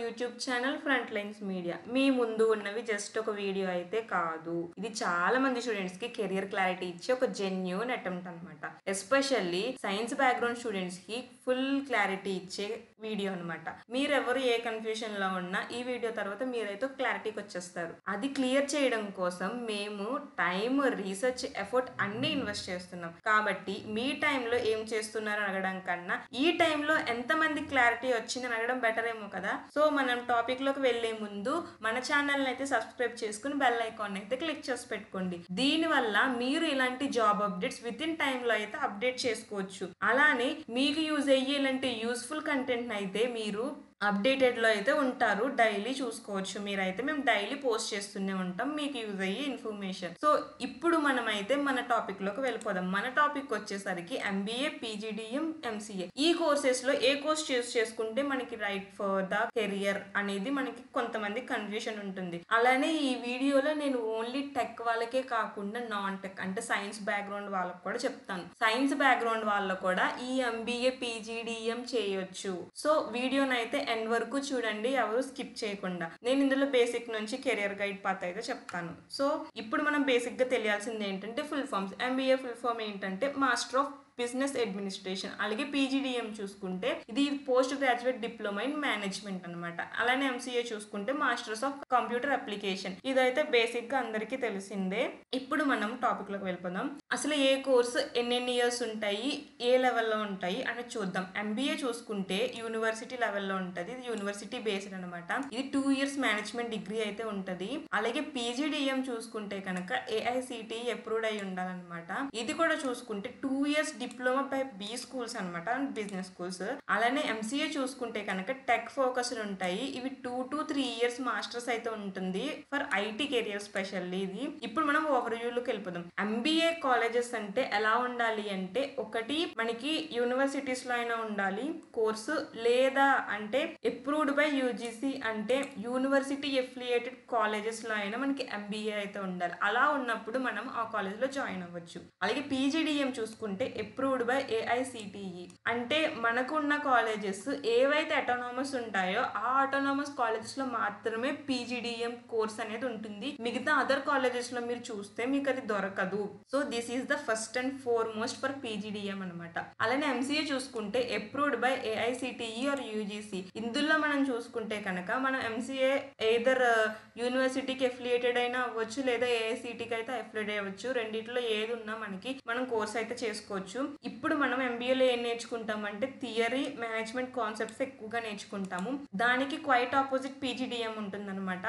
YouTube channel front lines media. మీ ముందు ఉన్నవి జస్ట్ ఒక వీడియో అయితే కాదు. ఇది చాలా మంది స్టూడెంట్స్ కి కెరియర్ క్లారిటీ ఇచ్చే ఒక జెన్యూన్ అటెంప్ట్ అనమాట. ఎస్పెషల్లీ సైన్స్ బ్యాక్గ్రౌండ్ స్టూడెంట్స్ కి ఫుల్ క్లారిటీ ఇచ్చే వీడియో అనమాట. మీరెవరు ఏ కన్ఫ్యూషన్ లో ఉన్నా ఈ వీడియో తర్వాత మీరైతే క్లారిటీకి వచ్చేస్తారు. అది క్లియర్ చేయడం కోసం మేము టైం, రీసెర్చ్, ఎఫర్ట్ అన్ని ఇన్వెస్ట్ చేస్తున్నాం. కాబట్టి మీ టైంలో ఏం చేస్తున్నారు అడగడం కన్నా ఈ టైంలో ఎంతమంది క్లారిటీ వచ్చిందని అడగడం బెటర్ ఏమో కదా. సో మనం టాపిక్ లోకి వెళ్లే ముందు మన ఛానల్ అయితే సబ్స్క్రైబ్ చేసుకుని బెల్ ఐకాన్ అయితే క్లిక్ చేసి పెట్టుకోండి. దీని వల్ల మీరు ఇలాంటి job updates with in time లో అయితే అప్డేట్ చేసుకోవచ్చు. అలానే మీకు యూజ్ అయ్యే ఇలాంటి యూస్ఫుల్ కంటెంట్ అయితే మీరు అప్డేటెడ్ లో అయితే ఉంటారు. డైలీ చూసుకోవచ్చు. మీరైతే మేము డైలీ పోస్ట్ చేస్తూనే ఉంటాం మీకు యూజ్ అయ్యే ఇన్ఫర్మేషన్. సో ఇప్పుడు మనం అయితే మన టాపిక్ లోకి వెళ్ళిపోదాం. మన టాపిక్ వచ్చేసరికి MBA, PGDM, MCA. ఈ కోర్సెస్ లో ఏ కోర్స్ చేసుకుంటే మనకి రైట్ ఫర్ ద కెరియర్ అనేది మనకి కొంతమంది కన్ఫ్యూషన్ ఉంటుంది. అలానే ఈ వీడియోలో నేను ఓన్లీ టెక్ వాళ్ళకే కాకుండా నాన్ టెక్ అంటే సైన్స్ బ్యాక్గ్రౌండ్ వాళ్ళకు కూడా చెప్తాను. సైన్స్ బ్యాక్గ్రౌండ్ వాళ్ళు కూడా ఈ MBA, PGDM చేయొచ్చు. సో వీడియోనైతే ఎండ్ వరకు చూడండి, ఎవరు స్కిప్ చేయకుండా. నేను ఇందులో బేసిక్ నుంచి కెరియర్ గైడ్ పాత్ అయితే చెప్తాను. సో ఇప్పుడు మనం బేసిక్ గా తెలియాల్సింది ఏంటంటే full forms. MBA full form ఏంటంటే మాస్టర్ ఆఫ్ బిజినెస్ అడ్మినిస్ట్రేషన్. అలాగే PGDM చూసుకుంటే ఇది post graduate diploma in management అనమాట. అలానే MCA చూసుకుంటే మాస్టర్స్ ఆఫ్ కంప్యూటర్ అప్లికేషన్. ఇదైతే బేసిక్ గా అందరికీ తెలిసిందే. ఇప్పుడు మనం టాపిక్ లోకి వెళ్ళిపోదాం. అసలు ఏ కోర్సు ఎన్నెన్ని ఇయర్స్ ఉంటాయి, ఏ లెవెల్లో ఉంటాయి అని చూద్దాం. MBA చూసుకుంటే యూనివర్సిటీ లెవెల్లో ఉంటది. ఇది యూనివర్సిటీ బేస్డ్ అనమాట. ఇది 2 years మేనేజ్మెంట్ డిగ్రీ అయితే ఉంటది. అలాగే PGDM చూసుకుంటే కనుక AICTE అప్రూవ్డ్ అయి ఉండాలన్నమాట. ఇది కూడా చూసుకుంటే 2 years diploma by B schools అనమాట, బిజినెస్ స్కూల్స్. అలానే MCA చూసుకుంటే కనుక టెక్ ఫోకస్డ్ ఉంటాయి. ఇవి 2 to 3 years మాస్టర్స్ అయితే ఉంటుంది ఫర్ IT కెరియర్ స్పెషల్లీ. ఇది ఇప్పుడు మనం ఓవర్ వ్యూలోకి వెళ్ళిపోదాం. MBA కాలేజెస్ అంటే ఎలా ఉండాలి అంటే, ఒకటి మనకి యూనివర్సిటీస్ లో అయినా ఉండాలి కోర్సు, లేదా అంటే అప్రూవ్డ్ బై UGC అంటే యూనివర్సిటీ ఎఫిలియేటెడ్ కాలేజెస్ లో అయినా మనకి MBA అయితే ఉండాలి. అలా ఉన్నప్పుడు మనం ఆ కాలేజ్ లో జాయిన్ అవ్వచ్చు. అలాగే PGDM చూసుకుంటే అప్రూవ్డ్ బై AICTE అంటే మనకున్న కాలేజెస్ ఏవైతే అటానమస్ ఉంటాయో ఆ అటానమస్ కాలేజెస్ లో మాత్రమే PGDM కోర్స్ అనేది ఉంటుంది. మిగతా అదర్ కాలేజెస్ లో మీరు చూస్తే మీకు అది దొరకదు. So this is the first and foremost for PGDM అనమాట. అలానే MCA చూసుకుంటే approved by AICTE or UGC. ఇందులో మనం చూసుకుంటే కనుక మనం MCA ఎయిదర్ యూనివర్సిటీకి అఫిలియేటెడ్ అయినా అవ్వచ్చు, లేదా AICTEకి అయితే అఫిలియేట్ అవ్వచ్చు. రెండిట్లో ఏది ఉన్నా మనం కోర్స్ అయితే చేసుకోవచ్చు. ఇప్పుడు మనం MBAలో ఏం నేర్చుకుంటామంటే థియరీ, మేనేజ్మెంట్ కాన్సెప్ట్స్ ఎక్కువగా నేర్చుకుంటాము. దానికి క్వైట్ ఆపోజిట్ PGDM ఉంటుందన్నమాట.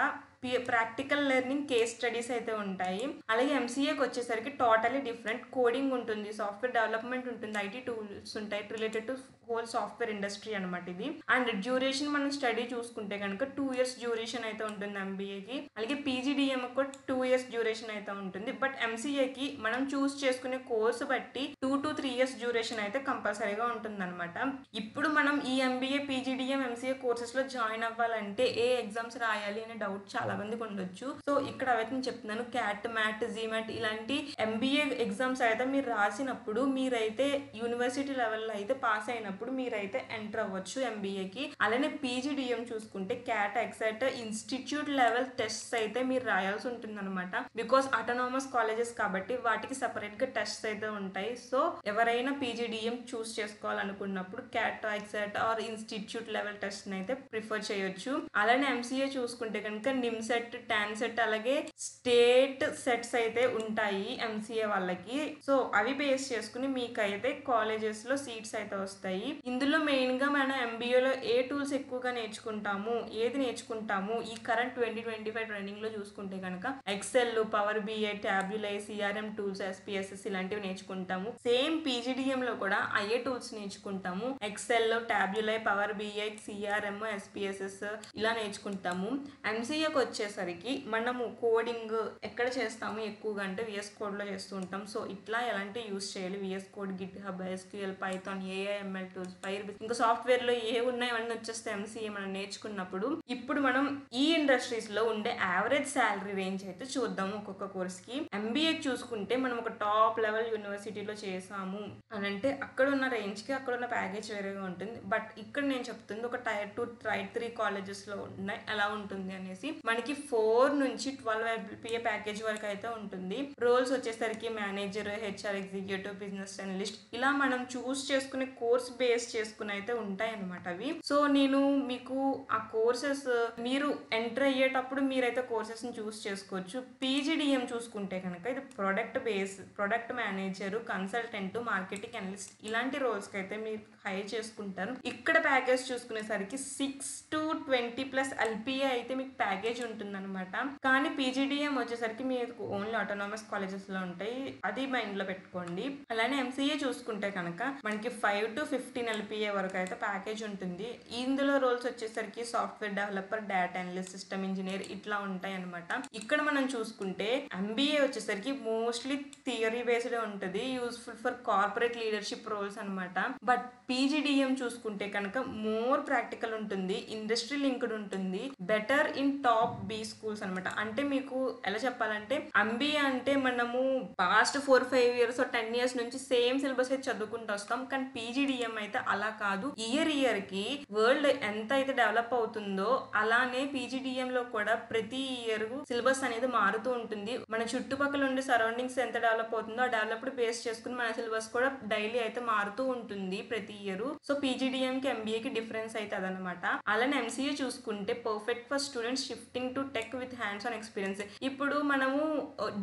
ప్రాక్టికల్ లెర్నింగ్, కేస్ స్టడీస్ అయితే ఉంటాయి. అలాగే MCAకి వచ్చేసరికి టోటలీ డిఫరెంట్. కోడింగ్ ఉంటుంది, సాఫ్ట్వేర్ డెవలప్మెంట్ ఉంటుంది, IT టూల్స్ ఉంటాయి related to whole software industry అనమాట ఇది. అండ్ డ్యూరేషన్ మనం స్టడీ చూసుకుంటే కనుక 2 years డ్యూరేషన్ అయితే ఉంటుంది MBAకి. అలాగే PGDM కూడా 2 years డ్యూరేషన్ అయితే ఉంటుంది. బట్ MCAకి మనం చూస్ చేసుకునే కోర్సు బట్టి 2 to 3 years డ్యూరేషన్ అయితే కంపల్సరీగా ఉంటుంది అనమాట. ఇప్పుడు మనం ఈ MBA, PGDM, MCA కోర్సెస్ లో జాయిన్ అవ్వాలంటే ఏ ఎగ్జామ్స్ రాయాలి అనే డౌట్ చాలా మందికి ఉండొచ్చు. సో ఇక్కడ అవైతే నేను చెప్తున్నాను. CAT, MAT, GMAT ఇలాంటి MBA ఎగ్జామ్స్ అయితే మీరు రాసినప్పుడు మీరైతే యూనివర్సిటీ లెవెల్లో అయితే పాస్ అయినప్పుడు మీరైతే ఎంటర్ అవ్వచ్చు MBAకి. అలానే PGDM చూసుకుంటే CAT, EXAT, institute level tests అయితే మీరు రాయాల్సి ఉంటుంది అనమాట. బికాస్ అటానమస్ కాలేజెస్ కాబట్టి వాటికి సెపరేట్ గా టెస్ట్స్ అయితే ఉంటాయి. సో ఎవరైనా PGDM చూస్ చేసుకోవాలనుకున్నప్పుడు CAT, EXAT or institute level test అయితే ప్రిఫర్ చేయొచ్చు. అలానే MCA చూసుకుంటే కనుక NIMSET, TANSET అలాగే స్టేట్ సెట్స్ అయితే ఉంటాయి MCA వాళ్ళకి. సో అవి బేస్ చేసుకుని మీకైతే కాలేజెస్ లో సీట్స్ అయితే వస్తాయి. ఇందులో మెయిన్ గా మనం MBAలో ఏ టూల్స్ ఎక్కువగా నేర్చుకుంటాము, ఏది నేర్చుకుంటాము ఈ కరెంట్ 2025 ట్రైనింగ్ లో చూసుకుంటే కనుక Excel, power BI, Tableau, CRM tools, SPSS ఇలాంటివి నేర్చుకుంటాము. సేమ్ PGDM లో కూడా అయ్యే టూల్స్ నేర్చుకుంటాము. Excel, Tableau, power BI, CRM, SPSS ఇలా నేర్చుకుంటాము. MCAకి వచ్చేసరికి మనము కోడింగ్ ఎక్కడ చేస్తాము ఎక్కువగా అంటే విఎస్ కోడ్ లో చేస్తూ ఉంటాం. సో ఇట్లా ఎలాంటి యూస్ చేయాలి, VS code, GitHub, SQL, Python, AIML tools, fire, ఇంకా సాఫ్ట్వేర్ లో ఏ ఉన్నాయి అవన్నీ వచ్చేస్తే ఎంసీఏ మనం నేర్చుకున్నప్పుడు. ఇప్పుడు మనం ఈ ఇండస్ట్రీస్ లో ఉండే యావరేజ్ శాలరీ రేంజ్ అయితే చూద్దాము ఒక్కొక్క కోర్స్ కి. ఎంబీఏ చూసుకుంటే మనం ఒక టాప్ లెవెల్ యూనివర్సిటీలో చేసాము అని అంటే అక్కడ ఉన్న రేంజ్ కి అక్కడ ఉన్న ప్యాకేజ్ వేరేగా ఉంటుంది. బట్ ఇక్కడ నేను చెప్తుంది ఒక టైర్ 2 టైర్ 3 కాలేజెస్ లో ఉన్నాయి ఎలా ఉంటుంది అనేసి. మనకి 4 నుంచి 12 LPA ప్యాకేజ్ వరకు అయితే ఉంటుంది. రోల్స్ వచ్చేసరికి manager, HR executive, business analyst, ఇలా మనం చూస్ చేసుకునే కోర్స్ బేస్ చేసుకుని అయితే ఉంటాయి అనమాట అవి. సో నేను మీకు ఆ కోర్సెస్ మీరు ఎంటర్ అయ్యేటప్పుడు మీరైతే కోర్సెస్ ని చూస్ చేసుకోవచ్చు. పీజీడిఎం చూసుకుంటే కనుక ఇది product base, product manager, consultant, marketing analyst ఇలాంటి రోల్స్ కి అయితే మీరు హైర్ చేసుకుంటారు. ఇక్కడ ప్యాకేజ్ చూసుకునేసరికి 6 to 20+ LPA అయితే మీకు ప్యాకేజ్ ఉంటుంది అనమాట. కానీ పీజీడిఎం వచ్చేసరికి మీకు ఓన్లీ ఆటోనామస్ కాలేజెస్ లో ఉంటాయి, అది మైండ్ లో పెట్టుకోండి. అలానే ఎంసీఏ చూసుకుంటే కనుక మనకి 5 to 15 LPA వరకు అయితే ప్యాకేజ్ ఉంటుంది. ఇందులో రోల్స్ వచ్చేసరికి software developer, data analyst, system engineer ఇట్లా ఉంటాయి అనమాట. ఇక్కడ మనం చూసుకుంటే ఎంబీఏ వచ్చేసరికి మోస్ట్లీ థియరీ బేస్డ్ ఉంటుంది, useful for corporate leadership roles అనమాట. బట్ పీజీడిఎం చూసుకుంటే కనుక మోర్ ప్రాక్టికల్ ఉంటుంది, ఇండస్ట్రీ లింక్డ్ ఉంటుంది, better in top B schools అనమాట. అంటే మీకు ఎలా చెప్పాలంటే ఎంబీఏ అంటే మనము పాస్ట్ 4-5 years 10 years నుంచి సేమ్ సిలబస్ అయితే చదువుకుంటూ వస్తాం. కానీ పీజీడిఎం అయితే అలా కాదు, ఇయర్ కి వరల్డ్ ఎంత అయితే డెవలప్ అవుతుందో అలానే పీజీడిఎం లో కూడా ప్రతి ఇయర్ సిలబస్ అనేది మారుతూ ఉంటుంది. మన చుట్టుపక్కల ఉండే సరౌండింగ్స్ ఎంత డెవలప్ అవుతుందో ఆ డెవలప్డ్ బేస్ చేసుకుని మన సిలబస్ కూడా డైలీ అయితే మారుతూ ఉంటుంది ప్రతి ఇయర్. సో పీజీడిఎం కి ఎంబీఏ కి డిఫరెన్స్ అయితే అదనమాట. అలానే ఎంసీఏ చూసుకుంటే perfect for students shifting to tech with hands on experience. ఇప్పుడు మనము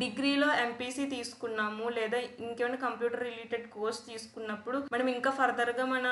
డిగ్రీలో ఎంపీసీ తీసుకున్నాము లేదా ఇంకేమైనా కంప్యూటర్ రిలేటెడ్ కోర్స్ తీసుకున్నప్పుడు మనం ఇంకా ఫర్దర్ గా మన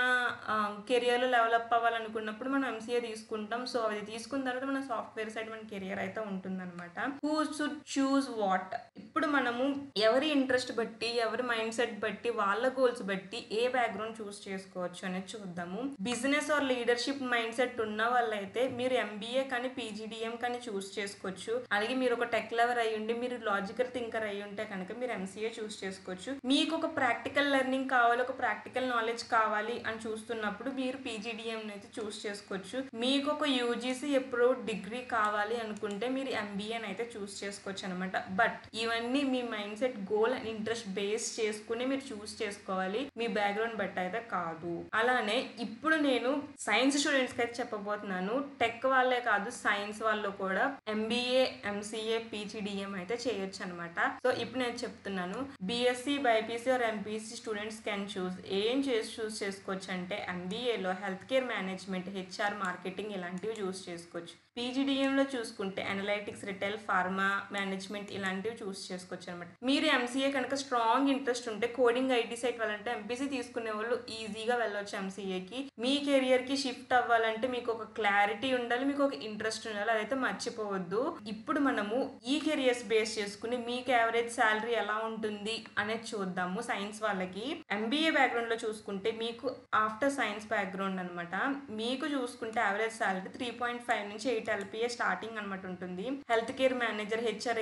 కెరియర్ లో డెవలప్ అవ్వాలనుకున్నప్పుడు మనం ఎంసీఏ తీసుకుంటాం. సో అది తీసుకున్న తర్వాత మన సాఫ్ట్వేర్ సైడ్ మన కెరియర్ అయితే ఉంటుంది అనమాట. Who should choose what. ఇప్పుడు మనము ఎవరి ఇంట్రెస్ట్ బట్టి, ఎవరి మైండ్ సెట్ బట్టి, వాళ్ళ గోల్స్ బట్టి ఏ బ్యాక్గ్రౌండ్ చూస్ చేసుకోవచ్చు అనేది చూద్దాము. Business are leadership mind set ఉన్న వాళ్ళైతే మీరు ఎంబీఏ కానీ పీజీడిఎం కానీ చూస్ చేసుకోవచ్చు. అలాగే మీరు ఒక టెక్ లవర్ అయ్యి ఉండి మీరు లాజికల్ థింకర్ అయ్యి ఉంటే కనుక మీరు ఎంసీఏ చూస్ చేసుకోవచ్చు. మీకు ఒక ప్రాక్టికల్ లెర్నింగ్ కావాలి, ఒక ప్రాక్టికల్ నాలెడ్జ్ కావాలి అని చూస్తున్నప్పుడు మీరు పీజీడిఎం అయితే చూస్ చేసుకోవచ్చు. మీకు ఒక యూజీసీ ఎప్పుడు డిగ్రీ కావాలి అనుకుంటే మీరు ఎంబీఏని అయితే చూస్ చేసుకోవచ్చు అనమాట. బట్ ఇవన్నీ మీ mind set, goal and interest base చేసుకుని మీరు చూస్ చేసుకోవాలి, మీ బ్యాక్గ్రౌండ్ బట్టి అయితే కాదు. అలానే ఇప్పుడు నేను సైన్స్ స్టూడెంట్స్ కి అయితే చెప్పబోతున్నాను. టెక్ వాళ్ళే కాదు, సైన్స్ వాళ్ళు కూడా ఎంబీఏ, ఎంసీఏ, పీజీడిఎం అయితే చేయొచ్చు అనమాట. సో ఇప్పుడు నేను చెప్తున్నాను, BSc, BiPC or MPC students can choose. ఏం చూస్ చేసుకోవచ్చు అంటే ఎంబీఏలో health care management, HR, marketing ఇలాంటివి చూస్ చేసుకోవచ్చు. పీజీడిఎం లో చూసుకుంటే అనలైటిక్స్, రిటైల్, ఫార్మా మేనేజ్మెంట్ ఇలాంటివి చూస్ చేసుకోవచ్చు అనమాట. మీరు ఎంసీఏ కనుక స్ట్రాంగ్ ఇంట్రెస్ట్ ఉంటే కోడింగ్, ఐటీ సైట్ వాళ్ళంటే ఎంపీసీ తీసుకునే వాళ్ళు ఈజీగా వెళ్ళొచ్చు ఎంసీఏకి. మీ కెరియర్ కి షిఫ్ట్ అవ్వాలంటే మీకు ఒక క్లారిటీ ఉండాలి, మీకు ఒక ఇంట్రెస్ట్ ఉండాలి, అదైతే మర్చిపోవద్దు. ఇప్పుడు మనము ఈ కెరియర్స్ బేస్ చేసుకుని మీకు యావరేజ్ శాలరీ ఎలా ఉంటుంది అనేది చూద్దాము. సైన్స్ వాళ్ళకి ఎంబీఏ బ్యాక్గ్రౌండ్ లో చూసుకుంటే మీకు ఆఫ్టర్ సైన్స్ బ్యాక్గ్రౌండ్ అనమాట, మీకు చూసుకుంటే యావరేజ్ శాలరీ 3.5 నుంచి 8 LPA స్టార్టింగ్ అనమాట ఉంటుంది. Health care manager, HR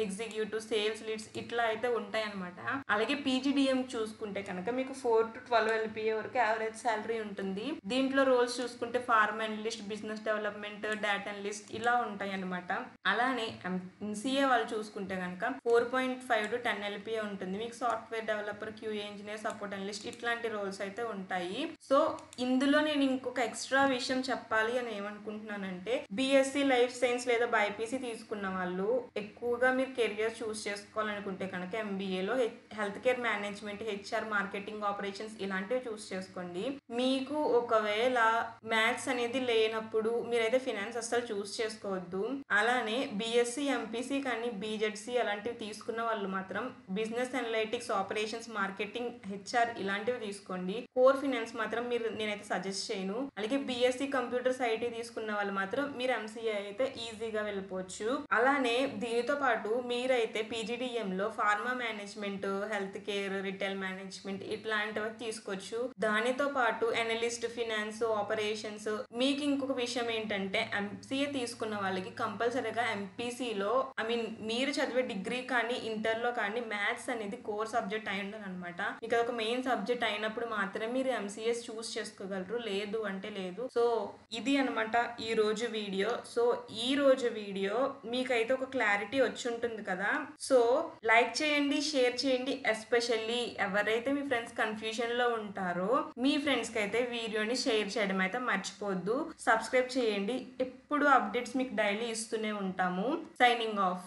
executive, sales leads ఇట్లా అయితే ఉంటాయి అనమాట. అలాగే పీజీడిఎం చూసుకుంటే కనుక మీకు 4 to 12 LPA వరకు యావరేజ్ శాలరీ ఉంటుంది. దీంట్లో రోల్స్ చూసుకుంటే pharma analyst, business development, data analyst ఇలా ఉంటాయి అనమాట. అలానే ఎంసీఏ వాళ్ళు చూసుకుంటే కనుక 4.5 to 10 LPA ఉంటుంది. మీకు software developer, QA engineer, support analyst ఇట్లాంటి రోల్స్ అయితే ఉంటాయి. సో ఇందులో నేను ఇంకొక ఎక్స్ట్రా విషయం చెప్పాలి అని ఏమనుకుంటున్నానంటే, బీఎస్సీ లైఫ్ సైన్స్ లేదా బైపీసీ తీసుకున్న వాళ్ళు ఎక్కువగా మీరు కెరియర్ చూస్ చేసుకోవాలనుకుంటే కనుక ఎంబీఏలో health care management, HR, marketing, operations ఇలాంటివి చూస్ చేసుకోండి. మీకు ఒకవేళ మ్యాథ్స్ అనేది లేనప్పుడు మీరైతే ఫినాన్స్ అస్సలు చూస్ చేసుకోవద్దు. అలానే బీఎస్సీ, ఎంపీసీ కానీ బీజెడ్సీ అలాంటివి తీసుకున్న వాళ్ళు మాత్రం business analytics, operations, marketing, HR ఇలాంటివి తీసుకోండి. కోర్ ఫినాన్స్ మాత్రం నేనైతే సజెస్ట్ చేయను. అలాగే బీఎస్సీ కంప్యూటర్స్, ఐటీ తీసుకున్న వాళ్ళు మాత్రం మీరు ఎంసీఏ అయితే ఈజీగా వెళ్ళిపోవచ్చు. అలానే దీనితో పాటు మీరైతే పీజీడిఎం లో pharma management, health care, retail management ఇట్లాంటివి తీసుకోవచ్చు. దానితో పాటు పాటు అనలిస్ట్, ఫినాన్స్, ఆపరేషన్స్. మీకు ఇంకొక విషయం ఏంటంటే ఎంసీఏ తీసుకున్న వాళ్ళకి కంపల్సరీగా ఎంపీసీలో మీరు చదివే డిగ్రీ కానీ ఇంటర్లో కానీ మ్యాథ్స్ అనేది కోర్ సబ్జెక్ట్ అయి ఉండాలన్నమాట. మీకు అదొక మెయిన్ సబ్జెక్ట్ అయినప్పుడు మాత్రమే మీరు ఎంసీఎస్ చూస్ చేసుకోగలరు, లేదు అంటే లేదు. సో ఇది అనమాట ఈ రోజు వీడియో. సో ఈ రోజు వీడియో మీకైతే ఒక క్లారిటీ వచ్చి ఉంటుంది కదా. సో లైక్ చేయండి, షేర్ చేయండి. ఎస్పెషల్లీ ఎవరైతే మీ ఫ్రెండ్స్ కన్ఫ్యూజన్ లో ఉంటారో మీ ఫ్రెండ్స్ కి అయితే వీడియోని షేర్ చేయడం అయితే మర్చిపోద్దు. సబ్స్క్రైబ్ చేయండి, ఎప్పుడు అప్డేట్స్ మీకు డైలీ ఇస్తూనే ఉంటాము. Signing off.